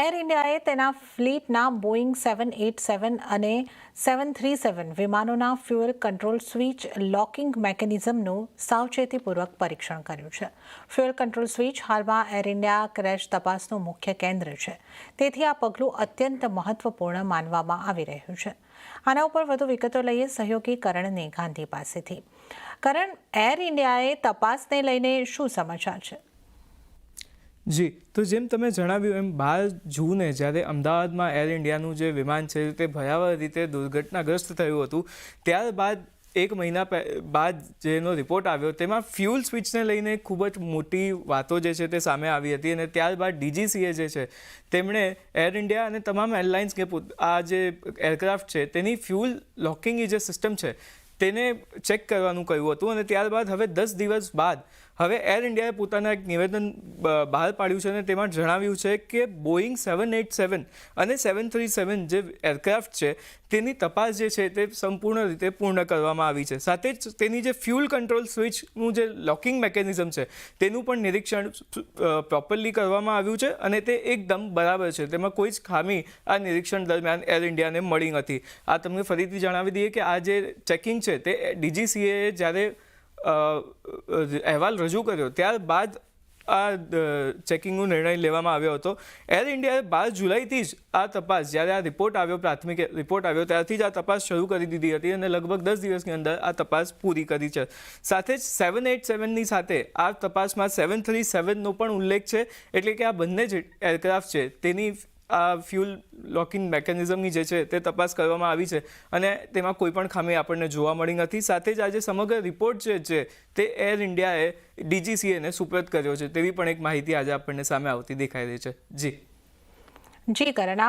Air ઇન્ડિયાએ તેના ફ્લીટના Boeing 787 અને 737 વિમાનોના ફ્યુઅલ કંટ્રોલ સ્વિચ લોકિંગ મેકેનિઝમનું સાવચેતીપૂર્વક પરીક્ષણ કર્યું છે. ફ્યુઅલ કંટ્રોલ સ્વિચ હાલમાં એર ઇન્ડિયા ક્રેશ તપાસનું મુખ્ય કેન્દ્ર છે. તેથી આ પગલું અત્યંત મહત્વપૂર્ણ માનવામાં આવી રહ્યું છે. આના ઉપર વધુ વિગતો લઈએ સહયોગી કરણને ગાંધી પાસેથી. કરણ, એર ઇન્ડિયાએ તપાસને લઈને શું સમાચાર છે? જી, તો જેમ તમે જણાવ્યું એમ 12 જૂને જ્યારે અમદાવાદમાં એર ઇન્ડિયાનું જે વિમાન છે તે ભયાવહ રીતે દુર્ઘટનાગ્રસ્ત થયું હતું, ત્યારબાદ એક મહિના બાદ જેનો રિપોર્ટ આવ્યો તેમાં ફ્યુલ સ્વિચને લઈને ખૂબ જ મોટી વાતો જે છે તે સામે આવી હતી. અને ત્યારબાદ DGCA જે છે તેમણે એર ઇન્ડિયા અને તમામ એરલાઇન્સ કે આ જે એરક્રાફ્ટ છે તેની ફ્યુલ લોકિંગની જે સિસ્ટમ છે તેને ચેક કરવાનું કહ્યું હતું. અને ત્યારબાદ હવે 10 દિવસ બાદ હવે એર ઇન્ડિયાએ પોતાના એક નિવેદન બહાર પાડ્યું છે અને તેમાં જણાવ્યું છે કે બોઇંગ 787 અને 737 જે એરક્રાફ્ટ છે તેની તપાસ જે છે તે સંપૂર્ણ રીતે પૂર્ણ કરવામાં આવી છે. સાથે જ તેની જે ફ્યુલ કંટ્રોલ સ્વિચનું જે લોકિંગ મેકેનિઝમ છે તેનું પણ નિરીક્ષણ પ્રોપરલી કરવામાં આવ્યું છે અને તે એકદમ બરાબર છે. તેમાં કોઈ જ ખામી આ નિરીક્ષણ દરમિયાન એર ઇન્ડિયાને મળી નથી. આ તમને ફરીથી જણાવી દઈએ કે આ જે ચેકિંગ છે તે DGCAએ જ્યારે અહેવાલ રજૂ કર્યો ત્યારબાદ આ ચેકિંગનો નિર્ણય લેવામાં આવ્યો હતો. એર ઇન્ડિયાએ 12 જુલાઈથી જ આ તપાસ, જ્યારે આ રિપોર્ટ આવ્યો, પ્રાથમિક રિપોર્ટ આવ્યો ત્યારથી જ આ તપાસ શરૂ કરી દીધી હતી અને લગભગ 10 દિવસની અંદર આ તપાસ પૂરી કરી છે. સાથે જ 787ની સાથે આ તપાસમાં 737નો પણ ઉલ્લેખ છે. એટલે કે આ બંને જે એરક્રાફ્ટ છે તેની આ ફ્યુલ લોકિંગ મેકેનિઝમની જે છે તે તપાસ કરવામાં આવી છે અને તેમાં કોઈ પણ ખામી આપણને જોવા મળી નથી. સાથે જ આજે સમગ્ર રિપોર્ટ જે છે તે એર ઇન્ડિયાએ DGCAને સુપરત કર્યો છે તેવી પણ એક માહિતી આજે આપણને સામે આવતી દેખાઈ રહી છે. જી કરણ,